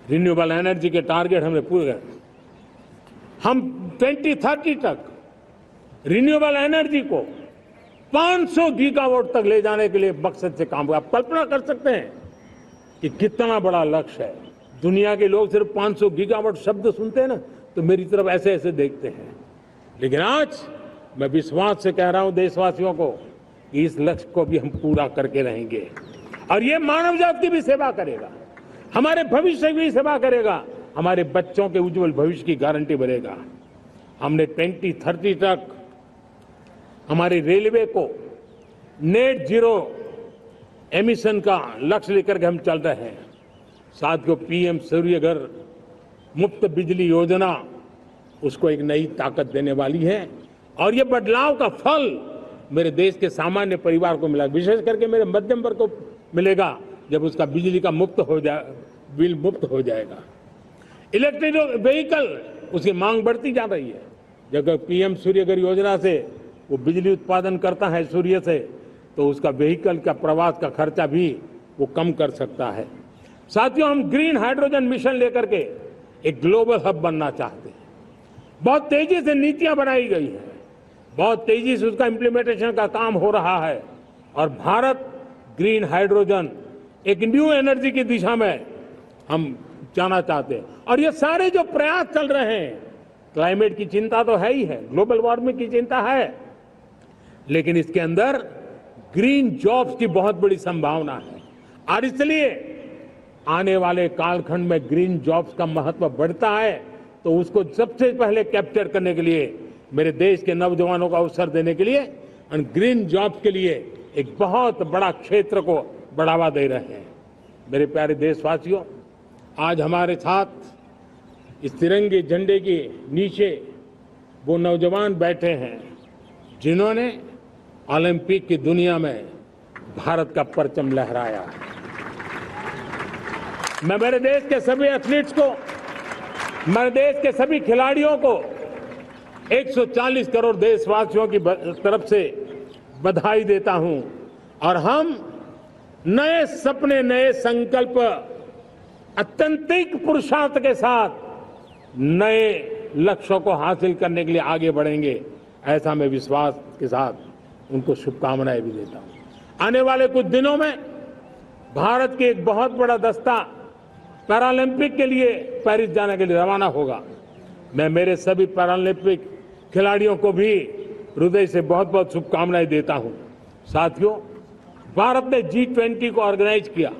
Renewable energy के target हमने पूरे कर, हम 2030 तक रिन्यूएबल एनर्जी को 500 गीगावाट तक ले जाने के लिए मकसद से काम हुआ। आप कल्पना कर सकते हैं कि कितना बड़ा लक्ष्य है। दुनिया के लोग सिर्फ 500 गीगावाट शब्द सुनते हैं ना तो मेरी तरफ ऐसे ऐसे देखते हैं, लेकिन आज मैं विश्वास से कह रहा हूं देशवासियों को कि इस लक्ष्य को भी हम पूरा करके रहेंगे और ये मानव जाति की भी सेवा करेगा, हमारे भविष्य की भी सेवा करेगा, हमारे बच्चों के उज्जवल भविष्य की गारंटी बनेगा। हमने 2030 तक हमारी रेलवे को नेट जीरो एमिशन का लक्ष्य लेकर के हम चल रहे हैं। साथियों, पीएम सूर्यघर मुफ्त बिजली योजना उसको एक नई ताकत देने वाली है और ये बदलाव का फल मेरे देश के सामान्य परिवार को मिला, विशेष करके मेरे मध्यम वर्ग को मिलेगा जब उसका बिजली का बिल मुफ्त हो जाएगा। इलेक्ट्रिक व्हीकल उसकी मांग बढ़ती जा रही है। जब पीएम सूर्यघर योजना से वो बिजली उत्पादन करता है सूर्य से तो उसका व्हीकल का प्रवास का खर्चा भी वो कम कर सकता है। साथियों, हम ग्रीन हाइड्रोजन मिशन लेकर के एक ग्लोबल हब बनना चाहते हैं। बहुत तेजी से नीतियां बनाई गई हैं, बहुत तेजी से उसका इम्प्लीमेंटेशन का काम हो रहा है और भारत ग्रीन हाइड्रोजन एक न्यू एनर्जी की दिशा में हम जाना चाहते हैं। और ये सारे जो प्रयास चल रहे हैं, क्लाइमेट की चिंता तो है ही है, ग्लोबल वार्मिंग की चिंता है, लेकिन इसके अंदर ग्रीन जॉब्स की बहुत बड़ी संभावना है और इसलिए आने वाले कालखंड में ग्रीन जॉब्स का महत्व बढ़ता है तो उसको सबसे पहले कैप्चर करने के लिए मेरे देश के नौजवानों को अवसर देने के लिए और ग्रीन जॉब्स के लिए एक बहुत बड़ा क्षेत्र को बढ़ावा दे रहे हैं। मेरे प्यारे देशवासियों, आज हमारे साथ इस तिरंगे झंडे के नीचे वो नौजवान बैठे हैं जिन्होंने ओलंपिक की दुनिया में भारत का परचम लहराया है। मैं मेरे देश के सभी एथलीट्स को, मेरे देश के सभी खिलाड़ियों को 140 करोड़ देशवासियों की तरफ से बधाई देता हूं और हम नए सपने, नए संकल्प, अत्यंतिक पुरुषार्थ के साथ नए लक्ष्यों को हासिल करने के लिए आगे बढ़ेंगे, ऐसा मैं विश्वास के साथ उनको शुभकामनाएं भी देता हूं। आने वाले कुछ दिनों में भारत के एक बहुत बड़ा दस्ता पैरालंपिक के लिए पेरिस जाने के लिए रवाना होगा। मैं मेरे सभी पैरालंपिक खिलाड़ियों को भी हृदय से बहुत बहुत शुभकामनाएं देता हूं। साथियों, भारत ने G20 को ऑर्गेनाइज किया,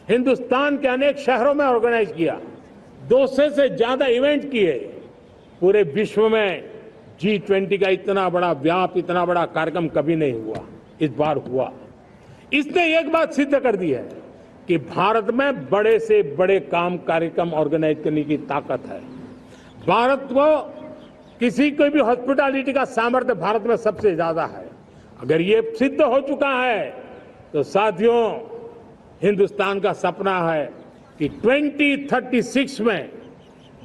हिंदुस्तान के अनेक शहरों में ऑर्गेनाइज किया, 200 से ज्यादा इवेंट किए। पूरे विश्व में G20 का इतना बड़ा व्याप, इतना बड़ा कार्यक्रम कभी नहीं हुआ, इस बार हुआ। इसने एक बात सिद्ध कर दी है कि भारत में बड़े से बड़े काम, कार्यक्रम ऑर्गेनाइज करने की ताकत है। भारत को किसी को भी हॉस्पिटैलिटी का सामर्थ्य भारत में सबसे ज्यादा है। अगर ये सिद्ध हो चुका है तो साथियों, हिंदुस्तान का सपना है कि 2036 में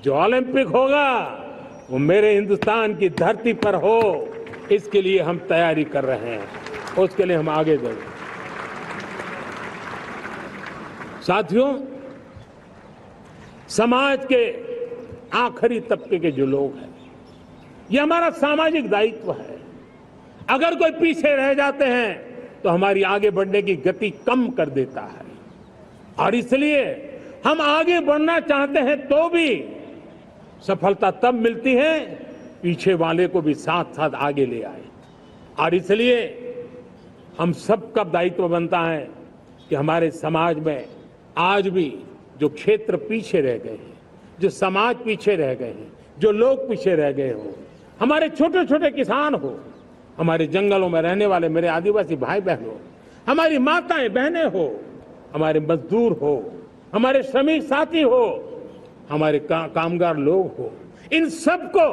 जो ओलंपिक होगा वो मेरे हिंदुस्तान की धरती पर हो। इसके लिए हम तैयारी कर रहे हैं, उसके लिए हम आगे बढ़ेंगे। साथियों, समाज के आखिरी तबके के जो लोग हैं, ये हमारा सामाजिक दायित्व है। अगर कोई पीछे रह जाते हैं तो हमारी आगे बढ़ने की गति कम कर देता है और इसलिए हम आगे बढ़ना चाहते हैं तो भी सफलता तब मिलती है पीछे वाले को भी साथ साथ आगे ले आए। और इसलिए हम सबका दायित्व बनता है कि हमारे समाज में आज भी जो क्षेत्र पीछे रह गए हैं, जो समाज पीछे रह गए हैं, जो लोग पीछे रह गए हो, हमारे छोटे छोटे किसान हो, हमारे जंगलों में रहने वाले मेरे आदिवासी भाई बहन हो, हमारी माताएं बहनें हो, हमारे मजदूर हो, हमारे श्रमिक साथी हो, हमारे कामगार लोग हो, इन सबको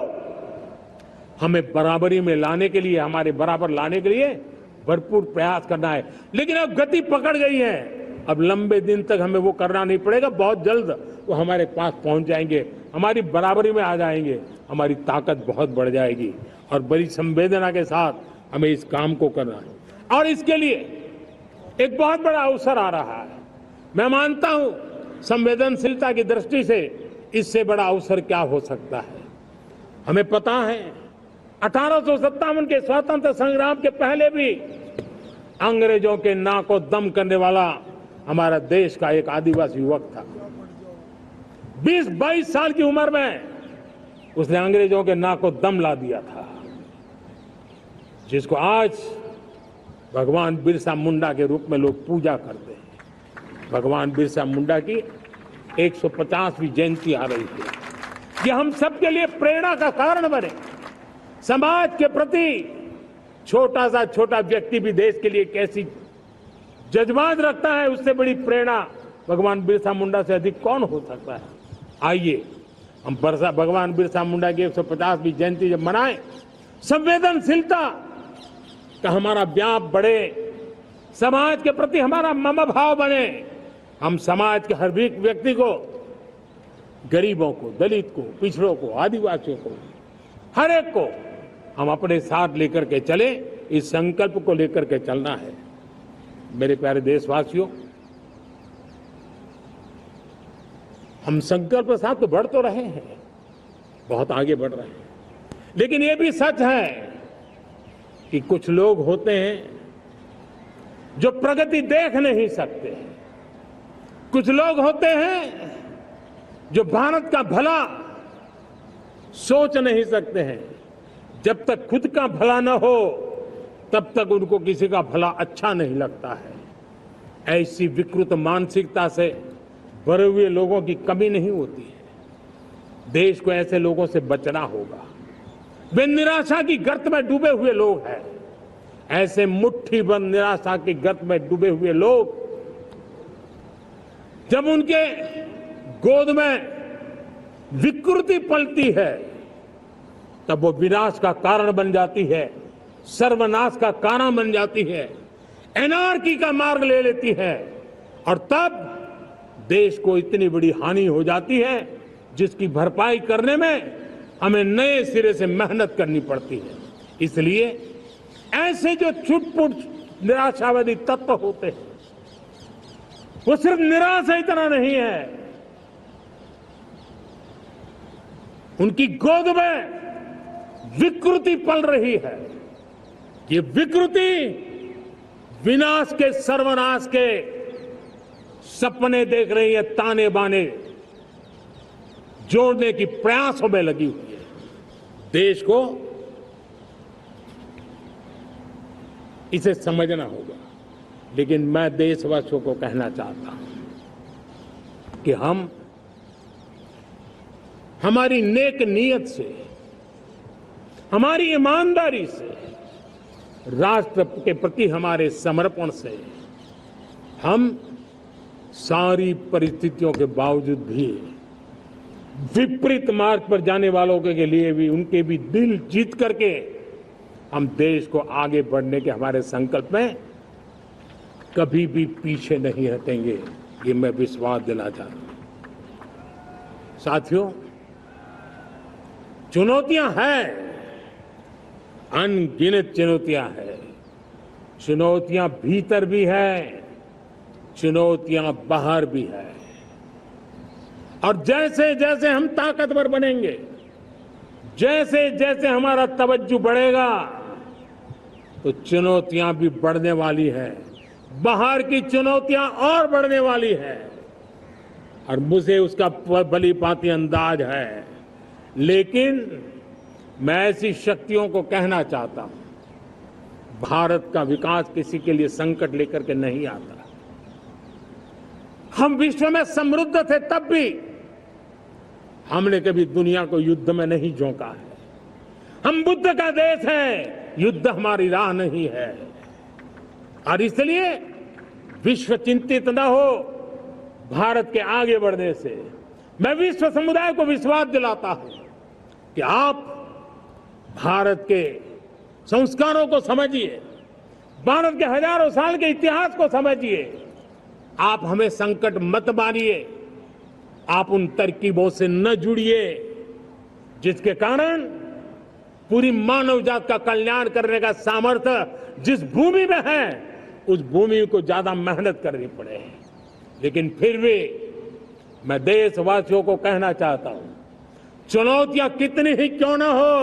हमें बराबरी में लाने के लिए, हमारे बराबर लाने के लिए भरपूर प्रयास करना है। लेकिन अब गति पकड़ गई है, अब लंबे दिन तक हमें वो करना नहीं पड़ेगा, बहुत जल्द वो हमारे पास पहुंच जाएंगे, हमारी बराबरी में आ जाएंगे, हमारी ताकत बहुत बढ़ जाएगी और बड़ी संवेदना के साथ हमें इस काम को करना है। और इसके लिए एक बहुत बड़ा अवसर आ रहा है। मैं मानता हूं संवेदनशीलता की दृष्टि से इससे बड़ा अवसर क्या हो सकता है। हमें पता है 1857 के स्वतंत्र संग्राम के पहले भी अंग्रेजों के नाक को दम करने वाला हमारा देश का एक आदिवासी युवक था। 20-22 साल की उम्र में उसने अंग्रेजों के नाक को दम ला दिया था, जिसको आज भगवान बिरसा मुंडा के रूप में लोग पूजा करते हैं। भगवान बिरसा मुंडा की 150वीं जयंती आ रही है। ये हम सबके लिए प्रेरणा का कारण बने। समाज के प्रति छोटा सा छोटा व्यक्ति भी देश के लिए कैसी जज्बात रखता है, उससे बड़ी प्रेरणा भगवान बिरसा मुंडा से अधिक कौन हो सकता है। आइए हम भगवान बिरसा मुंडा की 150वीं जयंती जब मनाएं, संवेदनशीलता का हमारा व्याप बढ़े, समाज के प्रति हमारा ममभाव बने। हम समाज के हर व्यक्ति को, गरीबों को, दलित को, पिछड़ों को, आदिवासियों को, हर एक को हम अपने साथ लेकर के चले। इस संकल्प को लेकर के चलना है। मेरे प्यारे देशवासियों, हम संकल्प के साथ तो बढ़ तो रहे हैं, बहुत आगे बढ़ रहे हैं, लेकिन ये भी सच है कि कुछ लोग होते हैं जो प्रगति देख नहीं सकते। कुछ लोग होते हैं जो भारत का भला सोच नहीं सकते हैं। जब तक खुद का भला न हो तब तक उनको किसी का भला अच्छा नहीं लगता है। ऐसी विकृत मानसिकता से भरे हुए लोगों की कमी नहीं होती है। देश को ऐसे लोगों से बचना होगा। वे निराशा की गर्त में डूबे हुए लोग हैं। ऐसे मुट्ठीबंद निराशा की गर्त में डूबे हुए लोग, जब उनके गोद में विकृति पलती है तब वो विनाश का कारण बन जाती है, सर्वनाश का कारण बन जाती है, एनार्की का मार्ग ले लेती है, और तब देश को इतनी बड़ी हानि हो जाती है जिसकी भरपाई करने में हमें नए सिरे से मेहनत करनी पड़ती है। इसलिए ऐसे जो छुटपुट निराशावादी तत्व होते हैं, वो सिर्फ निराशा इतना नहीं है, उनकी गोद में विकृति पल रही है। ये विकृति विनाश के, सर्वनाश के सपने देख रही है, ताने बाने जोड़ने की प्रयासों में लगी हुई है। देश को इसे समझना होगा। लेकिन मैं देशवासियों को कहना चाहता हूं कि हम हमारी नेक नीयत से, हमारी ईमानदारी से, राष्ट्र के प्रति हमारे समर्पण से हम सारी परिस्थितियों के बावजूद भी विपरीत मार्ग पर जाने वालों के लिए भी, उनके भी दिल जीत करके हम देश को आगे बढ़ने के हमारे संकल्प में कभी भी पीछे नहीं हटेंगे। ये मैं विश्वास दिलाना चाहता हूं। साथियों, चुनौतियां हैं, अनगिनत चुनौतियां हैं। चुनौतियां भीतर भी है, चुनौतियां बाहर भी है। और जैसे जैसे हम ताकतवर बनेंगे, जैसे जैसे हमारा तवज्जो बढ़ेगा, तो चुनौतियां भी बढ़ने वाली है। बाहर की चुनौतियां और बढ़ने वाली है, और मुझे उसका भली भांति अंदाज है। लेकिन मैं ऐसी शक्तियों को कहना चाहता हूं, भारत का विकास किसी के लिए संकट लेकर के नहीं आता। हम विश्व में समृद्ध थे तब भी हमने कभी दुनिया को युद्ध में नहीं झोंका है। हम बुद्ध का देश है, युद्ध हमारी राह नहीं है। और इसलिए विश्व चिंतित न हो भारत के आगे बढ़ने से। मैं विश्व समुदाय को विश्वास दिलाता हूं कि आप भारत के संस्कारों को समझिए, भारत के हजारों साल के इतिहास को समझिए। आप हमें संकट मत मानिए, आप उन तरकीबों से न जुड़िए जिसके कारण पूरी मानव जात का कल्याण करने का सामर्थ्य जिस भूमि में है, उस भूमि को ज्यादा मेहनत करनी पड़े। लेकिन फिर भी मैं देशवासियों को कहना चाहता हूं, चुनौतियां कितनी ही क्यों ना हो,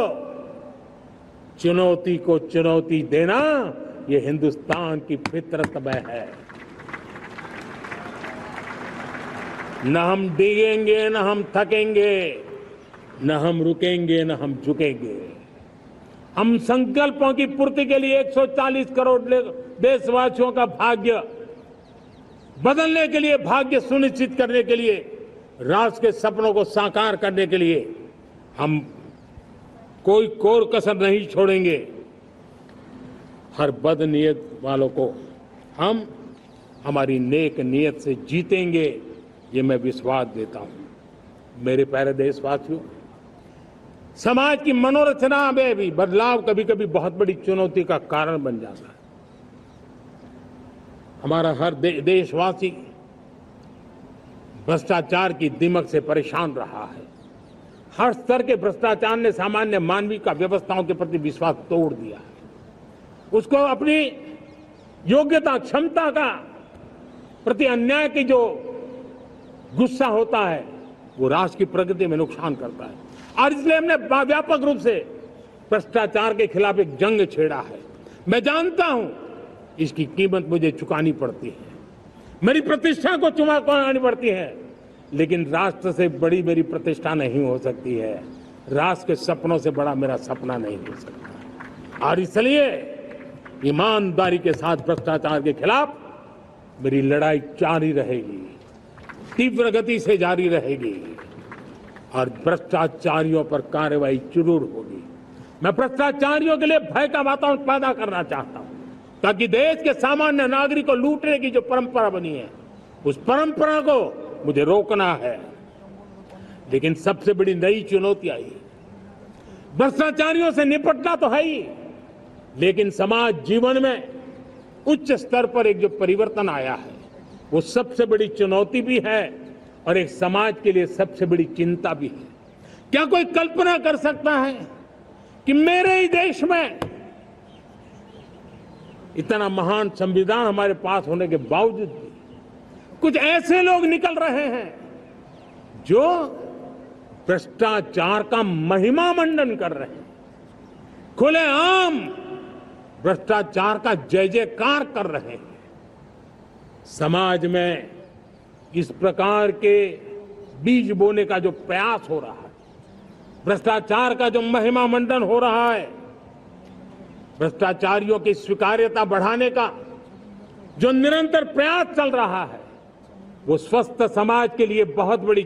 चुनौती को चुनौती देना ये हिंदुस्तान की फितरत में है। न हम डिगेंगे, न हम थकेंगे, न हम रुकेंगे, न हम झुकेंगे। हम संकल्पों की पूर्ति के लिए 140 करोड़ देशवासियों का भाग्य बदलने के लिए, भाग्य सुनिश्चित करने के लिए, राष्ट्र के सपनों को साकार करने के लिए हम कोई कोर कसर नहीं छोड़ेंगे। हर बदनीयत वालों को हम हमारी नेक नीयत से जीतेंगे, ये मैं विश्वास देता हूं। मेरे प्यारे देशवासियों, समाज की मनोरचना में भी बदलाव कभी कभी बहुत बड़ी चुनौती का कारण बन जाता है। हमारा हर देशवासी भ्रष्टाचार की दिमक से परेशान रहा है। हर स्तर के भ्रष्टाचार ने सामान्य मानवीय का व्यवस्थाओं के प्रति विश्वास तोड़ दिया है। उसको अपनी योग्यता, क्षमता का प्रति अन्याय की जो गुस्सा होता है, वो राष्ट्र की प्रगति में नुकसान करता है। और इसलिए हमने व्यापक रूप से भ्रष्टाचार के खिलाफ एक जंग छेड़ा है। मैं जानता हूं इसकी कीमत मुझे चुकानी पड़ती है, मेरी प्रतिष्ठा को चुकानी पड़ती है, लेकिन राष्ट्र से बड़ी मेरी प्रतिष्ठा नहीं हो सकती है, राष्ट्र के सपनों से बड़ा मेरा सपना नहीं हो सकता। और इसलिए ईमानदारी के साथ भ्रष्टाचार के खिलाफ मेरी लड़ाई जारी रहेगी, तीव्र गति से जारी रहेगी और भ्रष्टाचारियों पर कार्रवाई जरूर होगी। मैं भ्रष्टाचारियों के लिए भय का वातावरण पैदा करना चाहता हूं, ताकि देश के सामान्य नागरिक को लूटने की जो परंपरा बनी है, उस परंपरा को मुझे रोकना है। लेकिन सबसे बड़ी नई चुनौती आई, भ्रष्टाचारियों से निपटना तो है ही, लेकिन समाज जीवन में उच्च स्तर पर एक जो परिवर्तन आया है, वो सबसे बड़ी चुनौती भी है और एक समाज के लिए सबसे बड़ी चिंता भी है। क्या कोई कल्पना कर सकता है कि मेरे ही देश में इतना महान संविधान हमारे पास होने के बावजूद भी कुछ ऐसे लोग निकल रहे हैं जो भ्रष्टाचार का महिमा मंडन कर रहे हैं, खुलेआम भ्रष्टाचार का जय जयकार कर रहे हैं। समाज में इस प्रकार के बीज बोने का जो प्रयास हो रहा है, भ्रष्टाचार का जो महिमा मंडन हो रहा है, भ्रष्टाचारियों की स्वीकार्यता बढ़ाने का जो निरंतर प्रयास चल रहा है, वो स्वस्थ समाज के लिए बहुत बड़ी